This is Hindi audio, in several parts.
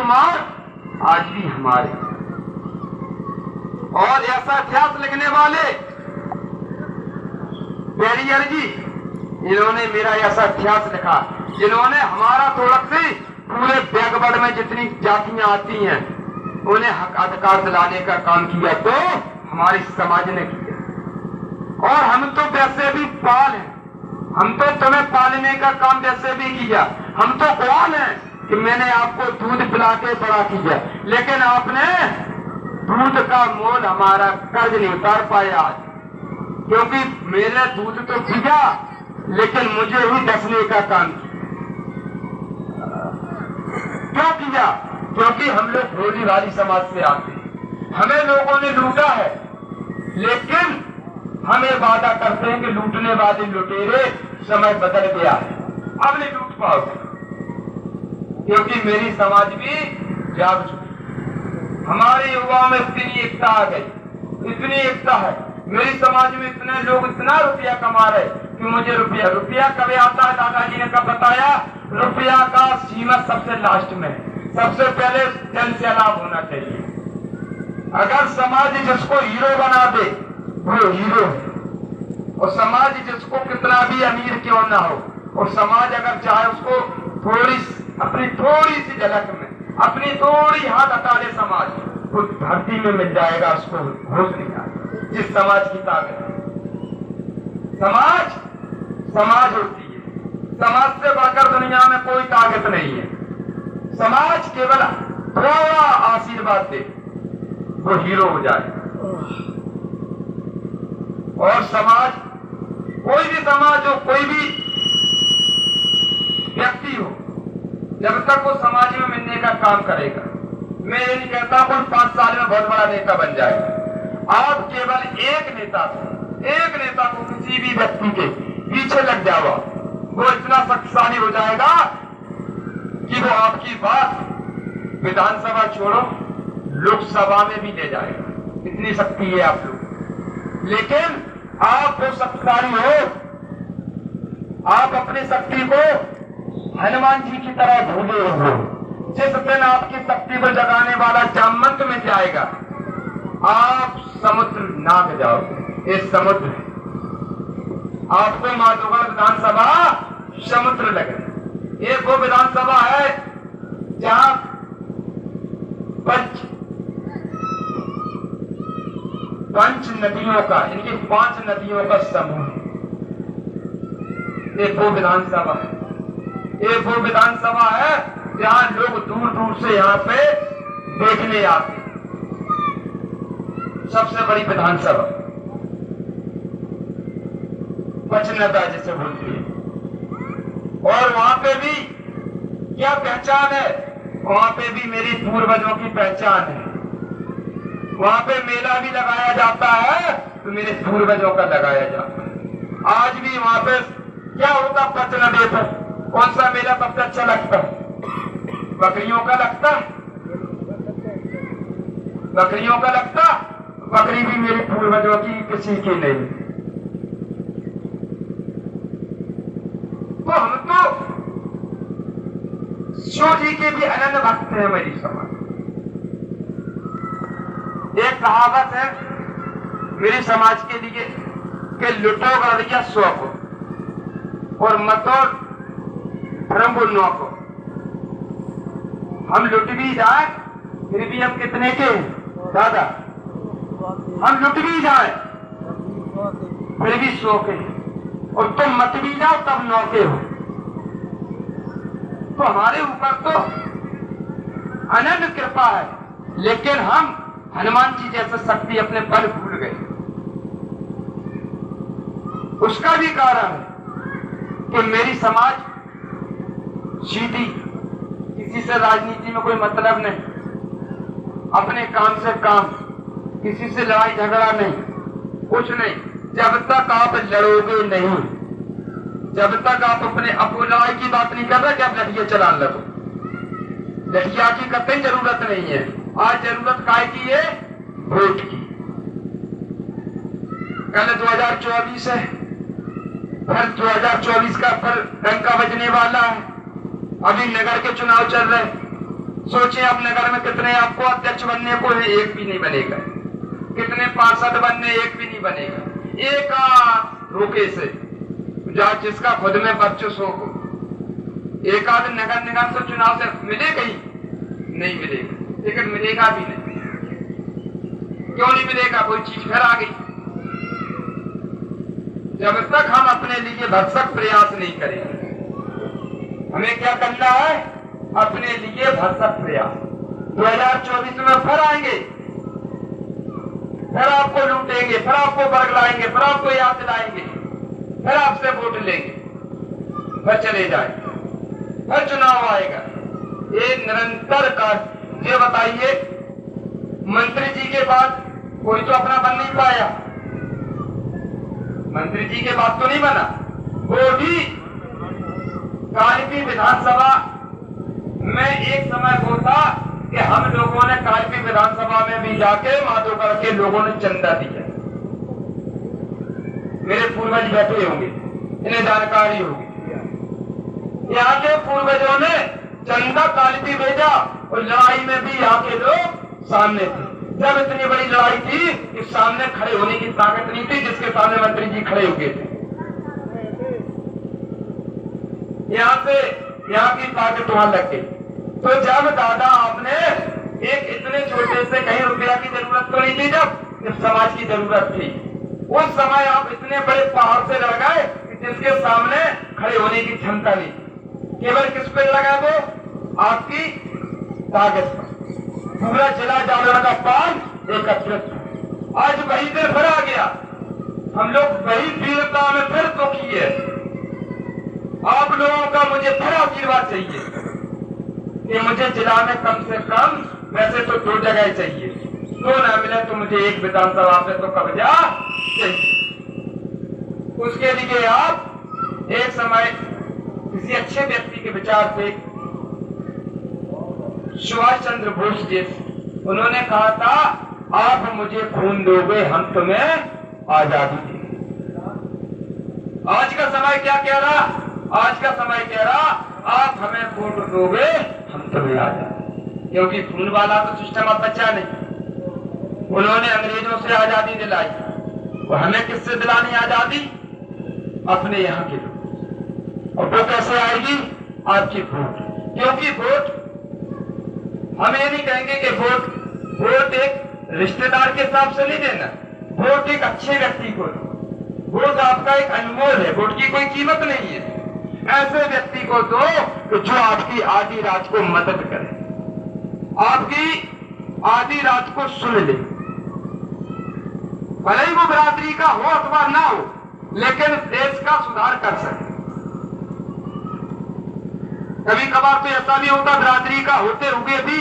बेशुमार आज भी हमारे। और ऐसा इतिहास लिखने वाले पेरियर जी, इन्होंने मेरा ऐसा इतिहास लिखा जिन्होंने हमारा थोड़ा से पूरे बैकवर्ड में जितनी जातियां आती हैं उन्हें हक अधिकार दिलाने का काम किया तो हमारे समाज ने किया। और हम तो वैसे भी पाल हैं, हम तो तुम्हें पालने का काम वैसे भी किया। हम तो कौन है कि मैंने आपको दूध पिला के बड़ा किया, लेकिन आपने दूध का मोल हमारा कर्ज नहीं उतार पाया आज, क्योंकि मेरे दूध तो पिया लेकिन मुझे ही डसने का काम क्यों किया? क्योंकि हम लोग भोली भाली समाज से आते हैं, हमें लोगों ने लूटा है, लेकिन हम ये वादा करते हैं कि लूटने वाले लुटेरे समय बदल गया है, अब नहीं लूट पाओगे, क्योंकि मेरी समाज भी जाग चुकी। हमारे युवाओं में इतनी एकता आ गई, इतनी एकता है मेरी समाज में, इतने लोग इतना रुपया कमा रहे कि मुझे रुपया कभी आता है। दादाजी ने कब बताया? रुपया का सीमा सबसे लास्ट में, सबसे पहले जन से लाभ होना चाहिए। अगर समाज जिसको हीरो बना दे वो हीरो है, और समाज जिसको कितना भी अमीर क्यों ना हो, और समाज अगर चाहे उसको अपनी थोड़ी सी झलक में अपनी थोड़ी हाथ हटा दे, समाज वो धरती में मिल जाएगा, उसको होश नहीं आएगा। जिस समाज की ताकत है, समाज होती है, समाज से बढ़कर दुनिया में कोई ताकत नहीं है। समाज केवल थोड़ा आशीर्वाद दे वो हीरो हो जाए। और समाज, कोई भी समाज हो, कोई भी व्यक्ति हो, जब तक वो समाज में मिलने का काम करेगा, मैं ये नहीं कहता कोई 5 साल में बहुत बड़ा नेता बन जाएगा। आप केवल एक नेता को किसी भी व्यक्ति के पीछे लग जाओ, वो इतना शक्तिशाली हो जाएगा कि वो आपकी बात विधानसभा छोड़ो लोकसभा में भी ले जाएगा, इतनी शक्ति है आप लोग। लेकिन आप वो शक्तिशाली हो, आप अपनी शक्ति को हनुमान जी की तरह भूले हो। जिस दिन आपकी शक्ति को जगाने वाला जामवंत में जाएगा, आप समुद्र नाग जाओगे। इस समुद्र आपको माधोगढ़ विधानसभा समुद्र लगे। एक वो विधानसभा है जहां पंच नदियों का, इनकी 5 नदियों का समूह है। एक वो विधानसभा है, एक वो विधानसभा है जहां लोग दूर दूर से यहाँ पे देखने आते हैं। सबसे बड़ी विधानसभा पंचनदा जिसे बोलती है। और वहां पे भी क्या पहचान है? वहां पे भी मेरी पूर्वजों की पहचान है। वहां पे मेला भी लगाया जाता है तो मेरे पूर्वजों का लगाया जाता है। आज भी वहां पे क्या होता? पंचनदे पर कौन सा मेला सबसे अच्छा लगता है? बकरियों का लगता है, बकरियों का लगता। बकरी भी मेरे पूर्वजों की, किसी की नहीं। तो हम तो शिव जी के भी अनन्य भक्त हैं मेरी समाज। एक कहावत है मेरी समाज के लिए कि लुटो गड़िया 100 को और मतो ब्रह्म 9 को। हम लुट भी जाए फिर भी हम कितने के दादा? हम लुट भी जाए फिर भी 100 के, और तुम मत भी जाओ तब 9 के हो। तो हमारे ऊपर तो अनन्य कृपा है, लेकिन हम हनुमान जी जैसे शक्ति अपने बल भूल गए। उसका भी कारण है कि मेरी समाज सीधी, किसी से राजनीति में कोई मतलब नहीं, अपने काम से काम, किसी से लड़ाई झगड़ा नहीं, कुछ नहीं। जब तक आप लड़ोगे नहीं, जब तक आप अपने लड़ाई की बात नहीं कर रहे कि आप लठिया चलाने लगो, लठिया की कतई जरूरत नहीं है। आज जरूरत काय की है? वोट की। कल 2024 है, फिर 2024 का फिर डंका बजने वाला है। अभी नगर के चुनाव चल रहे, सोचिए अब नगर में कितने आपको अध्यक्ष बनने को है, एक भी नहीं बनेगा। कितने पार्षद बनने, एक भी नहीं बनेगा। एक रोके से जहाँ जिसका खुद में वर्चस्व हो, एक आध नगर निगम से चुनाव से मिलेगा ही नहीं, मिलेगा, लेकिन मिलेगा भी नहीं। क्यों नहीं मिलेगा? कोई चीज फिर आ गई। जब तक हम अपने लिए भरसक प्रयास नहीं करेंगे, हमें क्या करना है? अपने लिए भरसक प्रयास। 2024 में फिर आएंगे, फिर आपको लूटेंगे, फिर आपको बरगलाएंगे, फिर आपको याद दिलाएंगे, फिर आपसे वोट लेंगे, फिर चले जाएंगे, फिर चुनाव आएगा। ये निरंतर का। ये बताइए, मंत्री जी के बाद कोई तो अपना बन नहीं पाया। मंत्री जी के बाद तो नहीं बना। वो भी कालपी विधानसभा में एक समय वो था कि हम लोगों ने कालपी विधानसभा में भी जाके माधोगढ़ के लोगों ने चंदा दिया। मेरे पूर्वज बैठे होंगे, इन्हें जानकारी होगी। यहाँ के पूर्वजों ने चंदा कालपी भेजा और लड़ाई में भी यहाँ के लोग सामने थे। जब इतनी बड़ी लड़ाई थी कि सामने खड़े होने की ताकत नहीं थी, जिसके सामने मंत्री जी खड़े हो गए थे। यहाँ की ताकत वहां लग गई। तो जब दादा आपने एक इतने छोटे से कहीं रुपया की जरूरत तो नहीं थी, जब समाज की जरूरत थी, उस समय आप इतने बड़े पहाड़ से लड़ गए कि जिसके सामने खड़े होने की क्षमता नहीं। केवल किस पे लगा? वो आपकी ताकत पर। पूरा जिला जालना का पान एकत्रित। आज वही दिन फिर आ गया। हम लोग वही वीरता में फिर तो किए। आप लोगों का मुझे फिर आशीर्वाद चाहिए कि मुझे जिला में कम से कम, वैसे तो 2 जगह चाहिए, 2 ना मिले तो मुझे एक विधानसभा पे तो कब्जा चाहिए। उसके लिए आप एक समय किसी अच्छे व्यक्ति के विचार पे, सुभाष चंद्र बोस जी, उन्होंने कहा था, आप मुझे खून दोगे, हम तुम्हें आजादी देंगे। आज का समय क्या कह रहा? आज का समय कह रहा, आप हमें वोट दोगे, हम तुम्हें आजादी। क्योंकि खून वाला तो सिस्टम अब बचा नहीं। उन्होंने अंग्रेजों से आजादी दिलाई, और हमें किससे दिलानी आजादी? अपने यहाँ के लोग। और वो कैसे आएगी? आपकी वोट। क्योंकि वोट, हम ये नहीं कहेंगे कि वोट एक रिश्तेदार के हिसाब से नहीं देना। वोट एक अच्छे व्यक्ति को। वोट आपका एक अनमोल है, वोट की कोई कीमत नहीं है। ऐसे व्यक्ति को दो कि जो आपकी आधी रात को मदद करे, आपकी आधी रात को सुन ले। भले ही वो बिरादरी का हो अथवा ना हो, लेकिन देश का सुधार कर सके। कभी कभार तो ऐसा भी होता, बिरादरी का होते हुए भी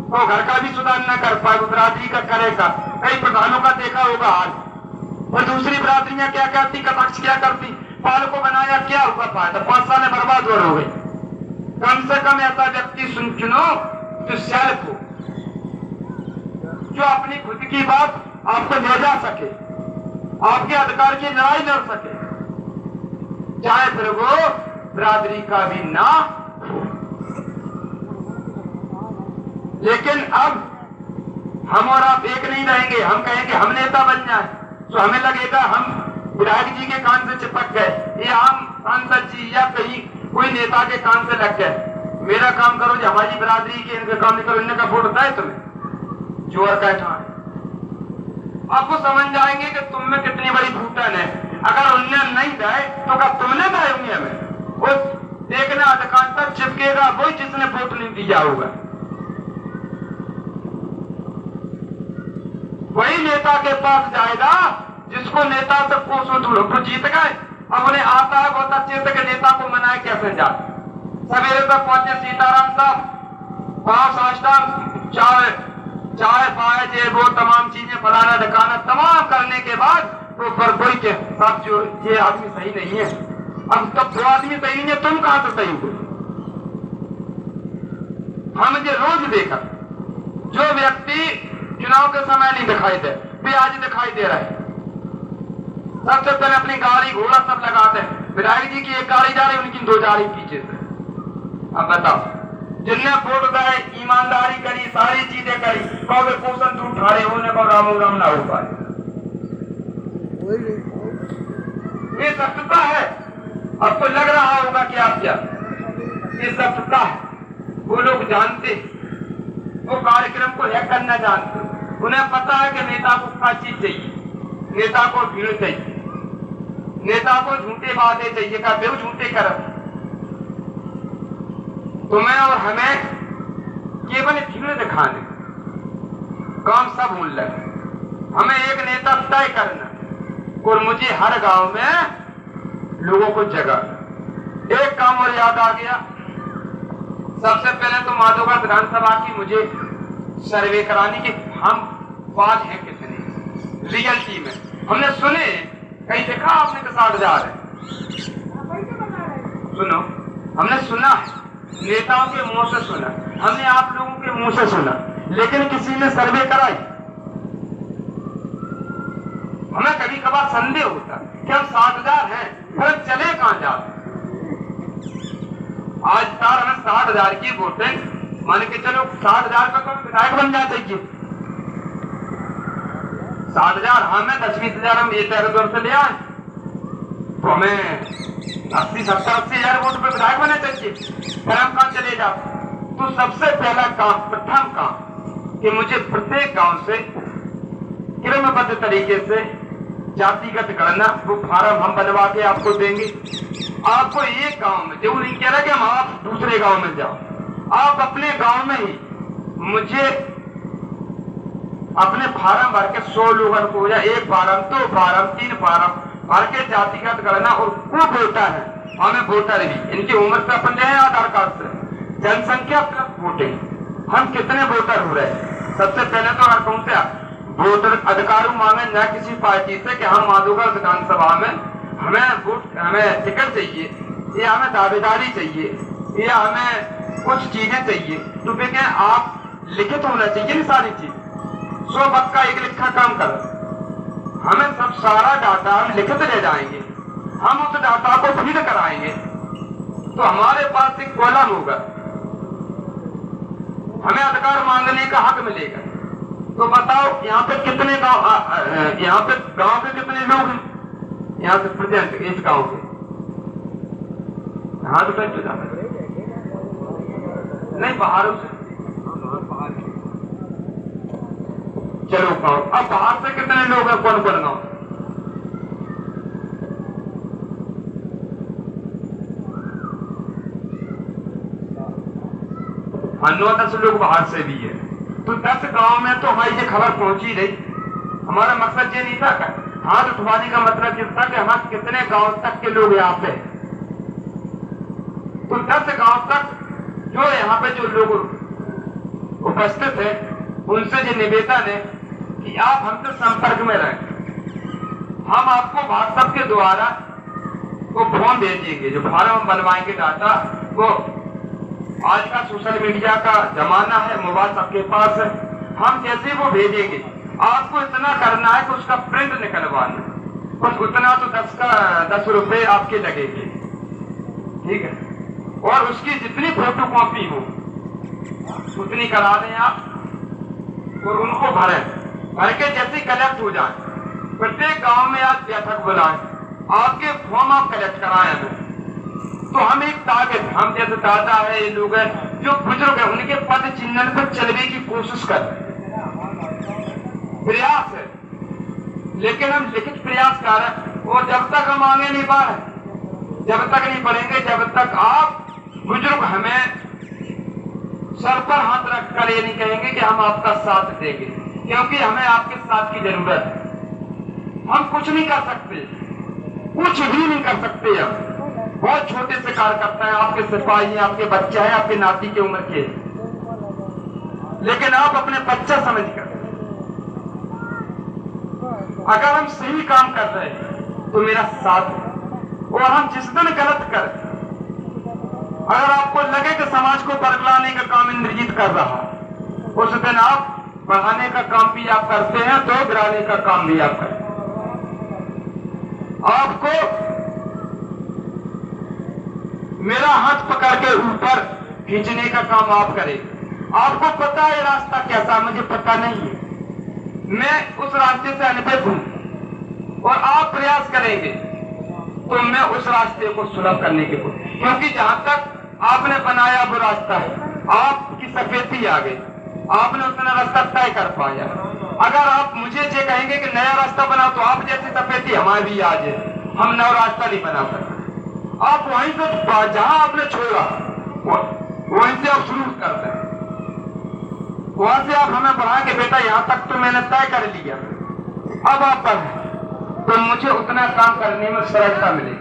तो घर का भी सुधार न कर पाए, वो बिरादरी का करेगा। कई प्रधानों का देखा होगा हाल। और दूसरी बिरादरियां क्या करती, कटाक्ष क्या करती, पाल को बनाया, क्या हुआ फायदा? 5 साल बर्बाद हो गई। कम से कम ऐसा व्यक्ति चुनो जो सेल्फ हो, जो अपनी खुद की बात आपको ले जा सके, आपके अधिकार की लड़ाई लड़ सके, चाहे फिर वो बिरादरी का भी ना हो। लेकिन अब हम और आप एक नहीं रहेंगे। हम कहेंगे हम नेता बन जाए, तो हमें लगेगा हम विधायक जी के कान से चिपक गए, ये आम सांसद जी या कहीं कोई नेता के कान से लग गए। मेरा काम करो, जो हमारी बिरादरी के, इनका काम नहीं करो, इनका वोट होता है तुम्हें जोर बैठा है। आपको समझ जाएंगे कि तुम में कितनी बड़ी फूटन है। अगर उन्हें नहीं दे तो क्या तुमने दे होंगे? हमें उस देखना अधिकार तक चिपकेगा वही जिसने वोट नहीं दिया होगा। वही नेता के पास जाएगा जिसको नेता से कोसों दूर हो। जीत गए, अब उन्हें आता है बहुत अच्छे से कि नेता को मनाए कैसे जाए। सवेरे तक पहुंचे सीताराम साहब, 5 साष्टांग, चाय पाए, जे वो तमाम चीजें फलाना ढकाना तमाम करने के बाद तो पर कोई के साहब जो ये आदमी सही नहीं है। अब तब जो आदमी सही नहीं है, तुम कहां से सही हो? हम ये रोज देखा, जो व्यक्ति चुनाव के समय नहीं दिखाई दे, वे आज दिखाई दे रहे हैं। सबसे पहले अपनी गाड़ी घोड़ा सब लगाते हैं। विधायक जी की एक गाड़ी जा रही, उनकी 2 जा रही पीछे से। अब बताओ, जिनने वोट गए, ईमानदारी करी, सारी चीजें करी, कहोगे पोषण तू ठाड़े होने को रामो राम ना हो पाए। ये सत्यता है। अब तो लग रहा होगा कि आप क्या, ये सत्यता है। वो लोग जानते, वो कार्यक्रम को हैक करना जानते, उन्हें पता है कि नेता को क्या चीज चाहिए, नेता को भीड़ चाहिए, नेता को झूठे वादे चाहिए, का बेव झूठे कर। तुम्हें और हमें केवल भीड़ दिखाने काम सब भूल लगे। हमें एक नेता तय करना और मुझे हर गांव में लोगों को जगह। एक काम और याद आ गया, सबसे पहले तो माधोगढ़ विधानसभा की मुझे सर्वे करानी कि हम बात हैं कितने रियलिटी में। हमने सुने, कहीं देखा आपने कि 60,000 है? सुनो, हमने सुना है, नेताओं के मुंह से सुना, हमने आप लोगों के मुंह से सुना, लेकिन किसी ने सर्वे कराई? हमें कभी कभार संदेह होता कि हम 60,000 हैं, फिर चले कहां जाते। आज तार हमें 60,000 की वोटें मान के चलो, 60,000 का तो विधायक बन जाते। 60,000 हमें 10-20,000 हम ये दौर से ले आए तो हमें 80-70-80,000 वोट पे विधायक बने चाहिए, फिर हम कहां चले जाते। तो सबसे पहला काम, प्रथम काम कि मुझे प्रत्येक गांव से क्रमबद्ध तरीके से जातिगत गणना, वो फार्म हम बनवा के आपको देंगे। आपको एक गांव में, जो नहीं कह रहा कि हम आप दूसरे गांव में जाओ, आप अपने गांव में ही मुझे अपने फार्म भर के 100 लोगों को, या 1 फार्म, 2 फार्म, 3 फार्म भर के जातिगत गणना, और वो वोटर है, हमें वोटर भी इनकी उम्र से अपन ले आधार कार्ड से जनसंख्या प्लस वोटिंग, हम कितने वोटर हो रहे हैं। सबसे पहले तो हर कौन से वोटर अधिकार मांगे न किसी पार्टी से कि हम माधोगढ़ विधानसभा में हमें वोट, हमें टिकट चाहिए, या हमें दावेदारी चाहिए, या हमें कुछ चीजें चाहिए, तो वे कहें आप लिखित होना चाहिए ना सारी चीज। 100 बक्का एक लिखा काम कर, हमें सब सारा डाटा हम लिखित ले जाएंगे, हम उस डाटा को फीड कराएंगे, तो हमारे पास एक कॉलम होगा, हमें अधिकार मांगने का हक मिलेगा। तो बताओ यहाँ पे कितने गांव, यहाँ पे गांव के कितने लोग हैं यहाँ से प्रेजेंट इस गांव के? हाथ पे चुना नहीं, बाहर से चलो गांव। अब बाहर से कितने लोग हैं, कौन कौन गांव? हाँ, 9-10 लोग बाहर से भी है, तो 10 गांव में तो हमारी ये खबर पहुंची रही। हमारा मकसद ये नहीं था, हाथ उठवाने का मतलब ये था कि हम कितने गांव तक के लोग यहाँ पे, तो 10 गांव तक जो यहाँ पे जो लोग उपस्थित है, उनसे ये निवेदन है कि आप हमसे संपर्क में रहें। हम आपको व्हाट्सएप के द्वारा वो फॉर्म भेजेंगे, जो फार्म हम बनवाएंगे डाटा, वो आज का सोशल मीडिया का जमाना है, मोबाइल सबके पास है, हम जैसे वो भेजेंगे, आपको इतना करना है कि उसका प्रिंट निकलवाना, बस उतना तो 10 रुपए आपके लगेंगे, ठीक है। और उसकी जितनी फोटो कॉपी हो उतनी करा दें आप, और उनको भर के जैसे कलेक्ट हो जाए, प्रत्येक गांव में आज बैठक बुलाएं, आपके फॉर्म आप कलेक्ट कराएं हमें, तो हम एक टारगेट, हम जैसे दादा है, ये लोग हैं जो बुजुर्ग है, उनके पद चिन्ह पर चलने की कोशिश कर, प्रयास है, लेकिन हम लिखित प्रयास कर रहे हैं। और जब तक हम आगे नहीं बढ़े, जब तक नहीं बढ़ेंगे, जब तक आप बुजुर्ग हमें सर पर हाथ रखकर ये नहीं कहेंगे कि हम आपका साथ देंगे, क्योंकि हमें आपके साथ की जरूरत है। हम कुछ नहीं कर सकते, कुछ भी नहीं कर सकते। हम बहुत छोटे से कार्यकर्ता है, आपके सिपाही हैं, आपके बच्चे हैं, आपके नाती की उम्र के, लेकिन आप अपने बच्चा समझकर, अगर हम सही काम कर रहे हैं तो मेरा साथ है, और हम जिस दिन गलत करें, अगर आपको लगे कि समाज को बरगलाने का काम इंद्रजीत कर रहा, उस दिन आप बढ़ाने का काम भी आप करते हैं, तो गिराने का काम भी आप करते हैं। आपको मेरा हाथ पकड़ के ऊपर खींचने का काम आप करेंगे। आपको पता है रास्ता कैसा, मुझे पता नहीं है, मैं उस रास्ते से अनुभव हूं और आप प्रयास करेंगे तो मैं उस रास्ते को सुलभ करने के लिए, क्योंकि जहां तक आपने बनाया वो रास्ता है, आपकी सफेदी आ गई, आपने उतना रास्ता तय कर पाया। अगर आप मुझे ये कहेंगे कि नया रास्ता बनाओ तो आप जैसी सफेदी हमारी भी आ जाए, हम नया रास्ता नहीं बना सकते। आप वहीं से जहां आपने छोड़ा वहीं से आप शुरू करते हैं, वहां से आप हमें बढ़ा के बेटा यहां तक तो मैंने तय कर लिया, अब आप बढ़े तो मुझे उतना काम करने में सरलता मिलेगी।